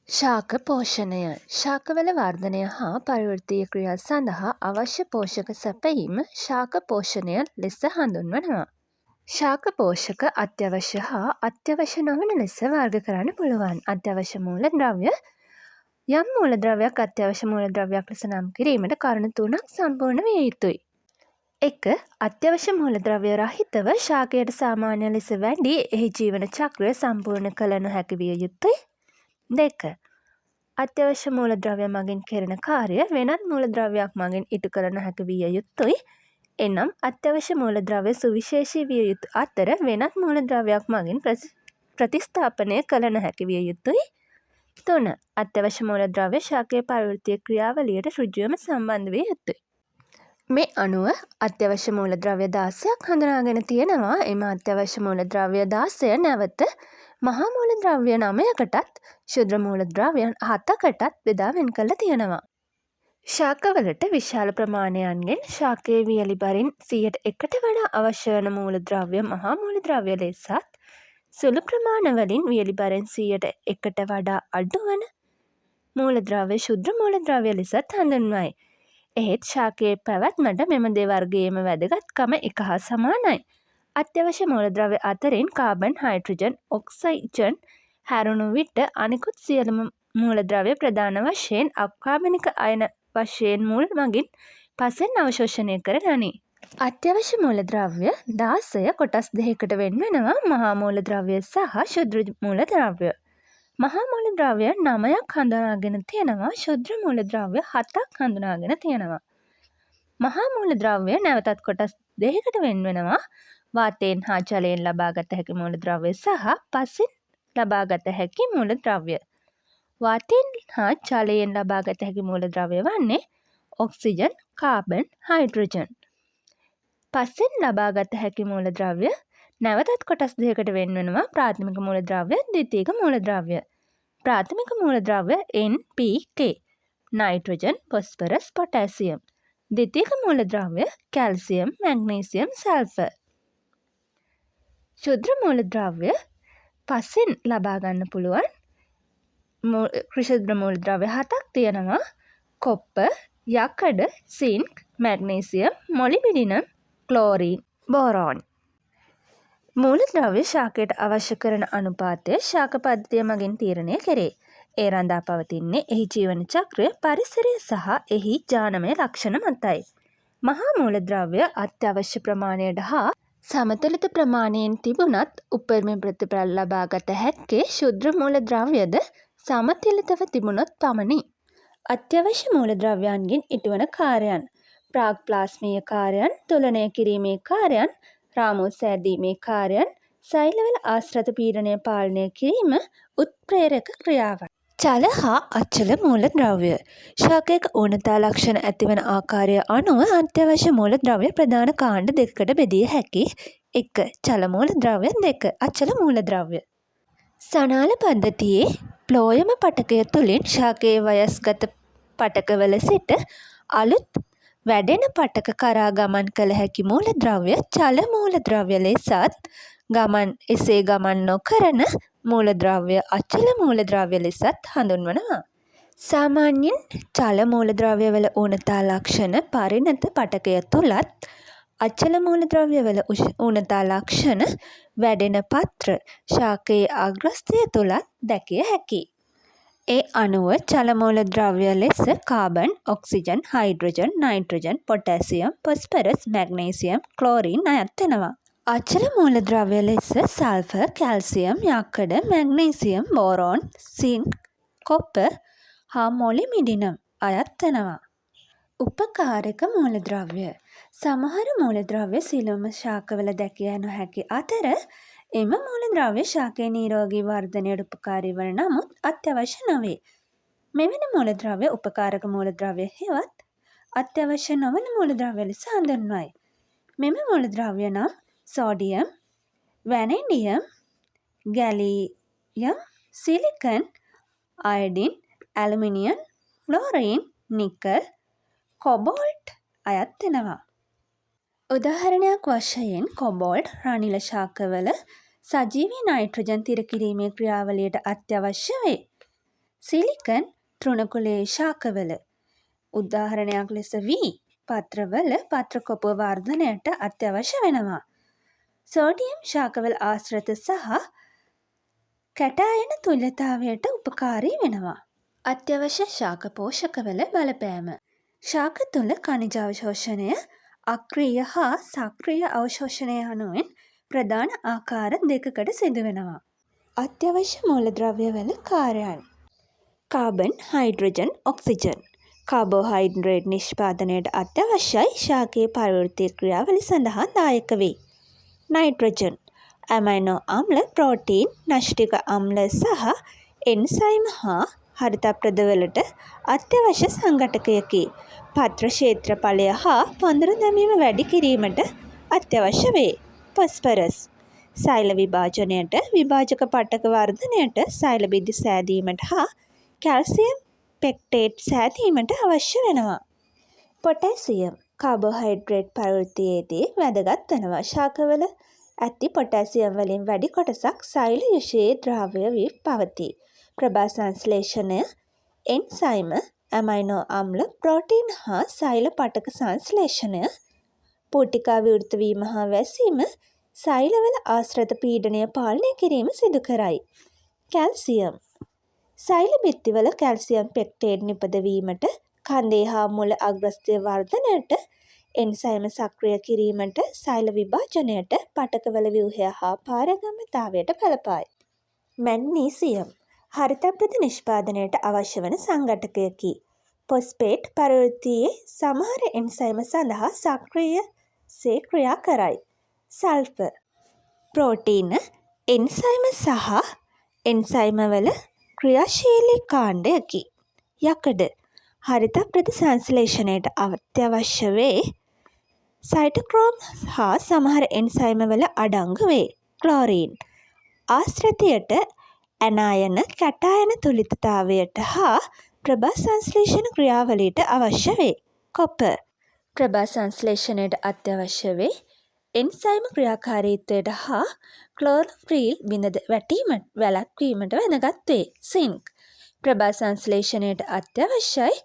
ශාක පෝෂණය ශාකවල වර්ධනය හා පරිවෘත්තීය ක්‍රියා සඳහා අවශ්‍ය පෝෂක සැපයීම ශාක පෝෂණය ලෙස හඳුන්වනවා. ශාක පෝෂක අත්‍යවශ්‍ය හා අත්‍යවශ්‍ය නොවන ලෙස වර්ග කරන්න පුළුවන්. අත්‍යවශ්‍ය මූලද්‍රව්‍ය යම් මූලද්‍රව්‍යයක් අත්‍යවශ්‍ය මූලද්‍රව්‍යයක් ලෙස නම් කිරීමට කරුණු 3ක් සම්පූර්ණ විය යුතුයි. 1. අත්‍යවශ්‍ය මූලද්‍රව්‍ය රහිතව ශාකයට සාමාන්‍ය ලෙස වැඩි එහි ජීවන චක්‍රය සම්පූර්ණ කළ නොහැකි විය යුතුයි. 2. අත්‍යවශ්‍ය මූලද්‍රව්‍ය මගින් කෙරෙන කාර්ය වෙනත් මූලද්‍රව්‍යයක් මගින් ඉටු කළ නොහැකි විය යුතුයි. එනම් අත්‍යවශ්‍ය මූලද්‍රව්‍ය සුවිශේෂී විය යුතු අතර වෙනත් මූලද්‍රව්‍යයක් මගින් ප්‍රතිස්ථාපනය කළ නොහැකි විය යුතුයි. 3. අත්‍යවශ්‍ය මූලද්‍රව්‍ය ශාකයේ පරිවෘත්තීය ක්‍රියාවලියට ඍජුවම සම්බන්ධ විය යුතුයි. මේ අනුව අත්‍යවශ්‍ය මූලද්‍රව්‍ය 16ක් හඳුනාගෙන තියෙනවා. එම අත්‍යවශ්‍ය මූලද්‍රව්‍ය 16 නැවත මහා මූලද්‍රව්‍ය 9කටත් ක්ෂුද්‍ර මූලද්‍රව්‍යයන් 7කටත් බෙදා වෙන් කරලා තියෙනවා. ශාකවලට විශාල ප්‍රමාණයන්ගෙන් ශාකයේ වියලි බරින් 100ට වඩා අවශ්‍ය වන මූලද්‍රව්‍ය මහා මූලද්‍රව්‍ය ලෙසත් සුළු ප්‍රමාණවලින් වියලි බරින් 100ට වඩා අඩු වන මූලද්‍රව්‍ය ක්ෂුද්‍ර මූලද්‍රව්‍ය ලෙසත් හඳුන්වයි. එහෙත් ශාකයේ පැවැත්මට මෙම දෙවර්ගයේම වැදගත්කම එක හා සමානයි. අත්‍යවශ්‍ය මූලද්‍රව්‍ය අතරින් කාබන්, හයිඩ්‍රජන්, ඔක්සයිජන් හැරුණු විට අනෙකුත් සියලුම මූලද්‍රව්‍ය ප්‍රධාන වශයෙන් අකාබනික අයන වශයෙන් මුල් මගින් පසෙන් අවශෝෂණය කර ගනී. අත්‍යවශ්‍ය මූලද්‍රව්‍ය 16 කොටස් දෙකකට වෙන් වෙනවා. මහා මූලද්‍රව්‍ය සහ ක්ෂුද්‍ර මූලද්‍රව්‍ය. මහා මූලද්‍රව්‍ය 9ක් හඳුනාගෙන තියෙනවා. ක්ෂුද්‍ර මූලද්‍රව්‍ය 7ක් හඳුනාගෙන තියෙනවා. මහා මූලද්‍රව්‍ය නැවතත් කොටස් දෙකකට වෙන් වෙනවා. වාතයෙන් හා ජලයෙන් ලබාගත හැකි මූලද්‍රව්‍ය සහ පසින් ලබාගත හැකි මූලද්‍රව්‍ය. වාතයෙන් හා ජලයෙන් ලබාගත හැකි මූලද්‍රව්‍ය වන්නේ ඔක්සිජන්, කාබන්, හයිඩ්‍රජන්. පසින් ලබාගත හැකි මූලද්‍රව්‍ය නැවතත් කොටස් දෙකකට වෙන් වෙනවා. ප්‍රාථමික මූලද්‍රව්‍ය, ද්විතීයික මූලද්‍රව්‍ය. ප්‍රාථමික මූලද්‍රව්‍ය NPK නයිට්‍රජන්, ෆොස්ෆරස්, පොටෑසියම්. ද්විතීයික මූලද්‍රව්‍ය කැල්සියම්, මැග්නීසියම්, සල්ෆර්. ක්ෂුද්‍ර මූලද්‍රව්‍ය පසින් ලබා ගන්න පුළුවන් ක්ෂුද්‍ර මූලද්‍රව්‍ය 7ක් තියෙනවා. කොප්පර්, යකඩ, zinc, magnesium, molybdenum, chlorine, boron. මූලද්‍රව්‍ය ශාකයට අවශ්‍ය කරන අනුපාතය ශාක පද්ධතිය මගින් තීරණය කෙරේ. ඒ රඳා පවතින්නේ එහි ජීවන චක්‍රය, පරිසරය සහ එහි ජානමය ලක්ෂණ මතයි. මහා මූලද්‍රව්‍ය අත්‍යවශ්‍ය ප්‍රමාණයට හා සමතුලිත ප්‍රමාණයෙන් තිබුණත් උපරිම ප්‍රතිඵල ලබාගත හැක්කේ ක්ෂුද්‍ර මූලද්‍රව්‍යද සමතුලිතව තිබුණොත් පමණි. අත්‍යවශ්‍ය මූලද්‍රව්‍යයන්ගෙන් ඉටුවන කාර්යයන්: ප්‍රාග්ප්ලාස්මීය කාර්යයන්, තුලනය කිරීමේ කාර්යයන්, රාමු සෑදීමේ කාර්යයන්, සෛලවල ආශ්‍රිත පීඩනය පාලනය කිරීම, උත්ප්‍රේරක ක්‍රියාවන්. චල හා අචල මූලද්‍රව්‍ය. ශාකයක ඌනතා ලක්ෂණ ඇතිවන ආකාරය අනුව අත්‍යවශ්‍ය මූලද්‍රව්‍ය ප්‍රධාන කාණ්ඩ දෙකකට බෙදිය හැකි. 1. චල මූලද්‍රව්‍ය. 2. අචල මූලද්‍රව්‍ය. සනාල පද්ධතියේ ප්ලෝයම පටකය තුළින් ශාකයේ වයස්ගත පටකවල සිට අලුත් වැඩෙන පටක කරා ගමන් කළ හැකි මූලද්‍රව්‍ය චල මූලද්‍රව්‍ය ලෙසත්, එසේ ගමන් නොකරන මූලද්‍රව්‍ය අචල මූලද්‍රව්‍ය ලෙසත් හඳුන්වනවා. සාමාන්‍යයෙන් චල මූලද්‍රව්‍යවල ඌනතා ලක්ෂණ පරිණත පටකය තුළත්, අචල මූලද්‍රව්‍යවල ඌනතා ලක්ෂණ වැඩෙන පත්‍ර ශාකයේ අග්‍රස්ථය තුළත් දැකිය හැකියි. ඒ අනුව චල මූලද්‍රව්‍ය ලෙස carbon, oxygen, hydrogen, nitrogen, potassium, phosphorus, magnesium, chlorine අයත් වෙනවා. අචල මූලද්‍රව්‍ය ලෙස සල්ෆර්, කැල්සියම්, යකඩ, මැග්නීසියම්, බෝරෝන්, සින්ක්, කොපර් හා මොලිබ්ඩිනම් අයත් වෙනවා. උපකාරක මූලද්‍රව්‍ය. සමහර මූලද්‍රව්‍ය සියලුම ශාකවල දැකිය නොහැකි අතර එම මූලද්‍රව්‍ය ශාකයේ නිරෝගී වර්ධනයට උපකාරී වන නමුත් අත්‍යවශ්‍ය නොවේ. මෙවැනි මූලද්‍රව්‍ය උපකාරක මූලද්‍රව්‍ය හෙවත් අත්‍යවශ්‍ය නොවන මූලද්‍රව්‍ය ලෙස හඳුන්වයි. මෙම මූලද්‍රව්‍ය නම් sodium, vanadium, ගැලීයම්, silicon, අයඩින්, aluminium, fluorine, nickel, කොබෝල්ට් අයත් වෙනවා. උදාහරණයක් වශයෙන් කොබෝල්ට් රනිල ශාකවල සජීවී නයිට්‍රජන් තිර කිරීමේ ක්‍රියාවලියට අත්‍යවශ්‍ය වේ. සිලිකන් තෘණකුලයේ ශාකවල උදාහරණයක් ලෙස වී පත්‍රවල පත්‍ර කොපුව වර්ධනයට අත්‍යවශ්‍ය වෙනවා. සෝඩියම් ශාකවල ආශ්‍රිත සහ කැටායන තුල්‍යතාවයට උපකාරී වෙනවා. අත්‍යවශ්‍ය ශාක පෝෂකවල බලපෑම. ශාක තුළ ඛනිජ අවශෝෂණය අක්‍රීය හා සක්‍රීය අවශෝෂණය යනුවෙන් ප්‍රධාන ආකාර දෙකකට සිදුවෙනවා. අත්‍යවශ්‍ය මූලද්‍රව්‍යවල කාර්යයන්. Carbon, hydrogen, oxygen. කාබෝහයිඩ්‍රේට් නිෂ්පාදනයට අත්‍යවශ්‍යයි ශාකයේ පරිවෘත්තීය ක්‍රියාවලිය සඳහා දායක වේ. නයිට්‍රජන්, ඇමයිනෝ අම්ල, ප්‍රෝටීන්, න්‍යෂ්ටික අම්ල සහ එන්සයිම් හා හරිතප්‍රදවලට අත්‍යවශ්‍ය සංඝටකයකි. පත්‍ර ක්ෂේත්‍රඵලය හා පොඳුරු දැමීම වැඩි කිරීමට අත්‍යවශ්‍ය වේ. ෆොස්ෆරස්, සෛල විභාජනයට, විභාජක පටක වර්ධනයට, සෛල බිඳු සෑදීමට හා කැල්සියම් පෙක්ටේට් සෑදීමට අවශ්‍ය වෙනවා. පොටෑසියම්, කාබෝහයිඩ්‍රේට් පරිවෘත්තියේදී වැදගත් වෙනවා. ශාකවල ඇති පොටෑසියම් වලින් වැඩි කොටසක් සෛල යුෂයේ ද්‍රව්‍ය වී පවතී. ප්‍රභා සංශ්ලේෂණය, එන්සයිම, ඇමයිනෝ අම්ල, ප්‍රෝටීන් හා සෛල පටක සංශ්ලේෂණය, පූටිකා විවෘත වීම හා වැසීම සෛලවල ආශ්‍රිත පීඩනය පාලනය කිරීම සිදු කරයි. කැල්සියම්, සෛල බිත්තිවල කැල්සියම් පෙක්ටේට් නිපදවීමට, කන්දේ හා මුල අග්‍රස්ථය වර්ධනයට, එන්සයිම සක්‍රිය කිරීමට, සෛල විභාජනයට, පටකවල ව්‍යුහය හා පාරගම්‍යතාවයට බලපායි. මැග්නීසියම්, හරිතප්‍රද නිෂ්පාදනයට අවශ්‍ය වන සංඝටකයකි. පොස්පේට් පරිවෘත්තියේ සමහර එන්සයිම සඳහා සක්‍රීය සේ ක්‍රියා කරයි. සල්ෆර්, ප්‍රෝටීන, එන්සයිම සහ එන්සයිමවල ක්‍රියාශීලී කාණ්ඩයකි. යකඩ, හරිතප්‍රද සංශ්ලේෂණයට අත්‍යවශ්‍ය වේ. සයිටෝක්‍රෝම් හා සමහර එන්සයිමවල අඩංගු වේ. ක්ලෝරින්, ආශ්‍රිතයට ඇනායන කැටායන තුලිතතාවයට හා ප්‍රභා සංශ්ලේෂණ ක්‍රියාවලියට අවශ්‍ය වේ. කොපර්, ප්‍රභා සංශ්ලේෂණයට අත්‍යවශ්‍ය වේ. එන්සයිම ක්‍රියාකාරීත්වයට හා ක්ලෝරොෆිල් බිඳ වැටීමට වැළැක්වීමට වැදගත් වේ. සින්ක්, ප්‍රභා සංශ්ලේෂණයට අත්‍යවශ්‍යයි.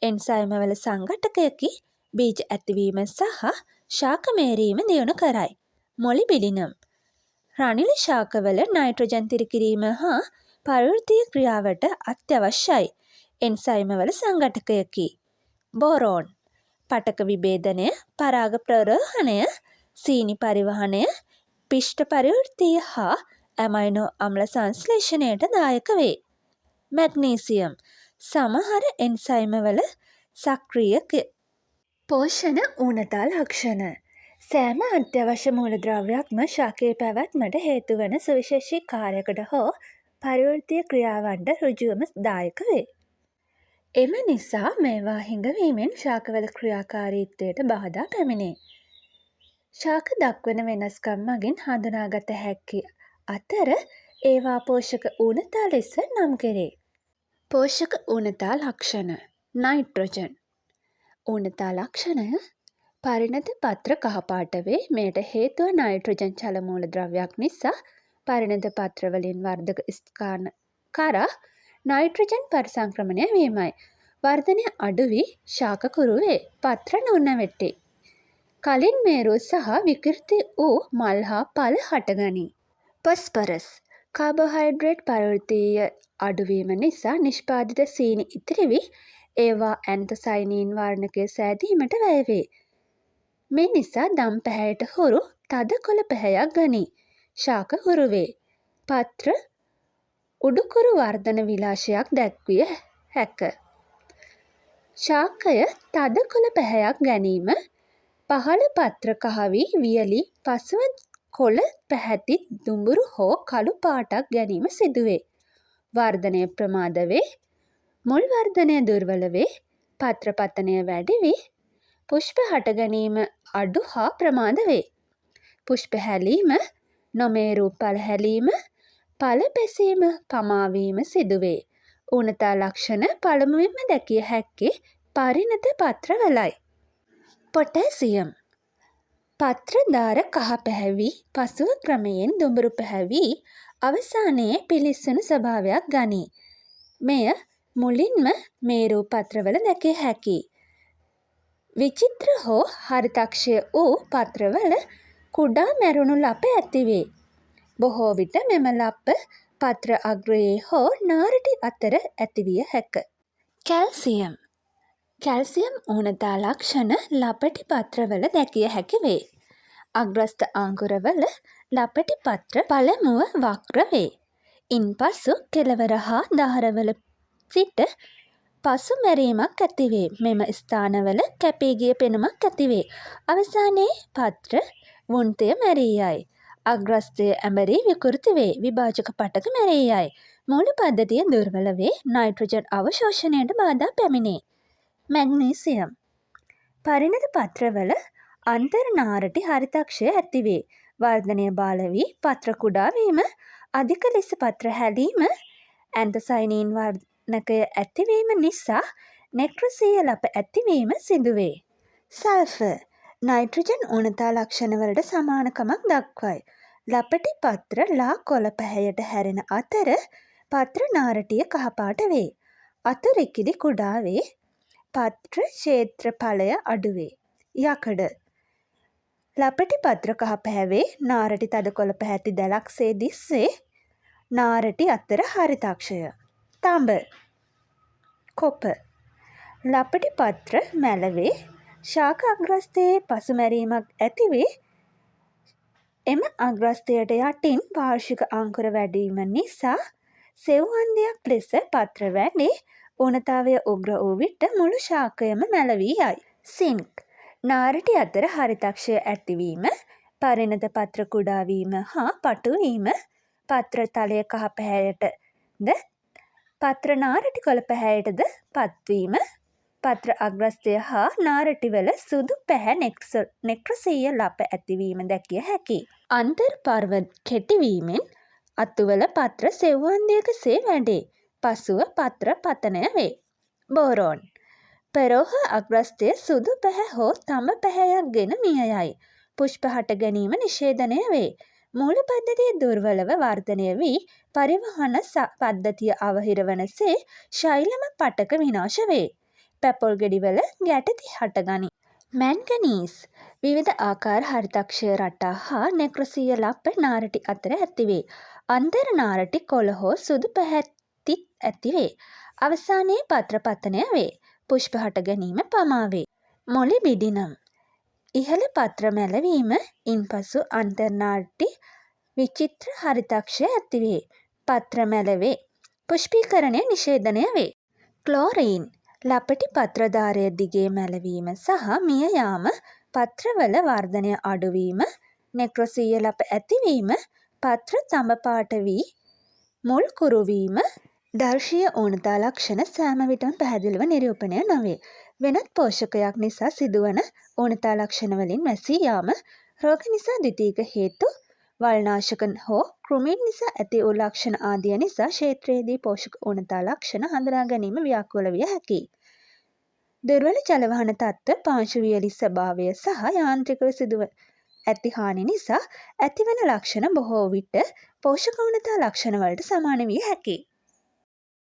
එන්සයිමවල සංඝටකයකි. බීජ ඇතිවීම සහ ශාක මේරීම දියුණු කරයි. මොලිබිඩිනම්, රනිල ශාකවල නයිට්‍රජන් තිරකිරීම හා පරිවෘත්තීය ක්‍රියාවට අත්‍යවශ්‍යයි. එන්සයිමවල සංඝටකයකි. බෝරෝන්, පටක විභේදනය, පරාග ප්‍රරෝහණය, සීනි පරිවහනය, පිෂ්ඨ පරිවෘත්තීය හා ඇමයිනෝ අම්ල සංශ්ලේෂණයට දායක වේ. මැග්නීසියම්, සමහර එන්සයිමවල සක්‍රිය පෝෂණ ඌනතා ලක්ෂණ. සෑම අත්‍යවශ්‍ය මූලද්‍රව්‍යයක්ම ශාකයේ පැවැත්මට හේතුවන සුවිශේෂී කාර්යකට හෝ පරිවෘත්තීය ක්‍රියාවන්ට ඍජුවම දායක වේ. එම නිසා මේවා හිඟවීමෙන් ශාකවල ක්‍රියාකාරීත්වයට බාධා පැමිණේ. ශාක දක්වන වෙනස්කම් මගින් හඳුනාගත හැකි අතර ඒවා පෝෂක ඌනතා ලෙස නම් කෙරේ. පෝෂක ඌනතා ලක්ෂණ. නයිට්‍රෝජන් ඌනතා ලක්ෂණය පරිණත පත්‍ර කහපාට වේ. මෙයට හේතුව නයිට්‍රෝජන් ජල මූලද්‍රව්‍යයක් නිසා පරිණත පත්‍රවලින් වර්ධක ස්ථාන කරා නයිට්‍රෝජන් පරිසංක්‍රමණය වීමයි. වර්ධනය අඩු වී ශාක කුරු වේ. පත්‍ර නොනැවතේ. කලින් මේරු සහ විකෘති වූ මල් හා ඵල හටගනී. ෆොස්ෆරස්, කාබෝහයිඩ්‍රේට් පරිවෘත්තීය අඩුවීම නිසා නිෂ්පාදිත සීනි ඉතිරි වී ඒවා ඇන්තසයිනීන් වර්ණකය සෑදීමට වැය වේ. මේ නිසා දම් පැහැයට හුරු තද කොළ පැහැයක් ගනී. ශාක හුරු වේ. පත්‍ර උඩුකුරු වර්ධන විලාශයක් දැක්විය හැක. ශාකය තද කොළ පැහැයක් ගැනීම පහළ පත්‍ර කහ වී වියලි පසුව කොළ පැහැති දුඹුරු හෝ කළු පාටක් ගැනීම සිදුවේ. වර්ධනය ප්‍රමාද වේ. මුල් වර්ධනය දුර්වල වේ. පත්‍ර පතනය වැඩි වී පුෂ්ප හට ගැනීම අඩු හා ප්‍රමාද වේ. පුෂ්ප හැලීම, නොමේරු ඵල හැලීම, ඵල පැසීම පමාවීම සිදුවේ. ඌනතා ලක්ෂණ පළමුවෙන්ම දැකිය හැක්කේ පරිණත පත්‍රවලයි. පොටෑසියම්, පත්‍ර දාර කහ පැහැවී පසුව ක්‍රමයෙන් දුඹුරු පැහැවී අවසානයේ පිළිස්සුණු ස්වභාවයක් ගනී. මෙය මුලින්ම මේරු පත්‍රවල දැකිය හැකියි. විචිත්‍ර හෝ හරිතක්ෂය වූ පත්‍රවල කුඩා මැරුණු ලප ඇතිවේ. බොහෝ විට මෙම ලප පත්‍ර අග්‍රයේ හෝ නාරටි අතර ඇතිවිය හැක. කැල්සියම්. කැල්සියම් ඌනතා ලක්ෂණ ලපටි පත්‍රවල දැකිය හැකි වේ. අග්‍රස්ථ අංකුරවල ලපටි පත්‍ර පළමුව වක්‍ර වේ. ඉන්පසු කෙළවර හා දහරවල සිට පසු මැරීමක් ඇතිවේ. මෙම ස්ථානවල කැපී ගිය පෙනුමක් ඇතිවේ. අවසානයේ පත්‍ර වුන්තය මැරී යයි. අග්‍රස්ථය ඇඹරී විකෘති වේ. විභාජක පටක මැරී යයි. මූල පද්ධතිය දුර්වල වේ. නයිට්‍රජන් අවශෝෂණයට බාධා පැමිණේ. මැග්නීසියම්. පරිණත පත්‍රවල අන්තර්-නාරටි හරිතක්ෂය ඇතිවේ. වර්ධනය බාල වී පත්‍ර කුඩා වීම, අධික ලෙස පත්‍ර හැලීම, ඇන්තසයිනීන් වර්ණකය ඇතිවීම නිසා නෙක්‍රොසීය ලප ඇතිවීම සිදුවේ. සල්ෆර්. නයිට්‍රජන් ඌනතා ලක්ෂණවලට සමානකමක් දක්වයි. ලපටි පත්‍ර ලා කොළ පැහැයට හැරෙන අතර පත්‍ර නාරටිය කහපාට වේ. අතු රිකිඩි කුඩා වේ. පත්‍ර ක්ෂේත්‍රඵලය අඩු වේ. යකඩ. ලපටි පත්‍ර කහ පැහැවේ. නාරටි තද කොළ පැහැති දැලක් සේ දිස්වේ. නාරටි අතර හරිතක්ෂය. තඹ. කොප. ලපටි පත්‍ර මැලවේ. ශාක අග්‍රස්ථයේ පසු මැරීමක් ඇතිවේ. එම අග්‍රස්ථයට යටින් වාර්ෂික අංකුර වැඩීම නිසා සෙව්වන්දියක් ලෙස පත්‍ර වැඩි. ඌනතාවය උග්‍ර වූ විට මුළු ශාකයම මැලවී යයි. සින්ක්. නාරටි අතර හරිතක්ෂය ඇතිවීම, පරිණත පත්‍ර කුඩා වීම හා පටු වීම, පත්‍ර තලය කහ පැහැයටද පත්‍ර නාරටි කොළ පැහැයටද පත්වීම, පත්‍ර අග්‍රස්ථය හා නාරටිවල සුදු පැහැ නෙක්‍රොසීය ලප ඇතිවීම දැකිය හැකියි. අන්තර් පර්ව කෙටිවීමෙන් අතුවල පත්‍ර සෙව්වන්දියක සේ වැඩේ. පසුව පත්‍ර පතනය වේ. බෝරෝන්. පෙරෝහ අග්‍රස්ථය සුදු පැහැ හෝ තඹ පැහැයක් ගෙන මිය යයි. පුෂ්ප හට ගැනීම නිෂේධනය වේ. මූල පද්ධතිය දුර්වලව වර්ධනය වී පරිවහන පද්ධතිය අවහිර වන සේ ශෛලම පටක විනාශ වේ. පැපොල් ගෙඩිවල ගැටති හටගනී. මැන්ගනීස්. විවිධ ආකාර හරිතක්ෂය රටා හා නෙක්‍රොසීය ලප නාරටි අතර ඇතිවේ. අන්තර් නාරටි කොළ හෝ සුදු පැහැතිත් ඇතිවේ. අවසානයේ පත්‍ර පතනය වේ. පුෂ්ප හට ගැනීම පමා වේ. මොලිබිඩිනම්. ඉහළ පත්‍ර මැලවීම, ඉන්පසු අන්තර්-නාරටි විචිත්‍ර හරිතක්ෂය ඇතිවේ. පත්‍ර මැලවේ. පුෂ්පීකරණය නිෂේධනය වේ. ක්ලෝරීන්. ලපටි පත්‍රධාරය දිගේ මැලවීම සහ මිය යාම, පත්‍රවල වර්ධනය අඩුවීම, නෙක්‍රොසීය ලප ඇතිවීම, පත්‍ර තඹ පාට වී මුල් කුරුවීම, දර්ශීය ඌනතා ලක්ෂණ සෑම විටම පැහැදිලිව නිරූපණය නොවේ. වෙනත් පෝෂකයක් නිසා සිදුවන ඌනතා ලක්ෂණ වලින් වැසී යාම, රෝග නිසා ද්විතීයික හේතු, වල්නාශක හෝ කෘමීන් නිසා ඇති වූ ලක්ෂණ ආදිය නිසා ක්ෂේත්‍රයේදී පෝෂක ඌනතා ලක්ෂණ හඳුනා ගැනීම ව්‍යාකූල විය හැකියි. දුර්වල ජලවහන තත්ත්ව, පාංශු වියලි ස්වභාවය සහ යාන්ත්‍රිකව සිදුව ඇති හානි නිසා ඇතිවන ලක්ෂණ බොහෝ විට පෝෂක ඌනතා ලක්ෂණ වලට සමාන විය හැකියි.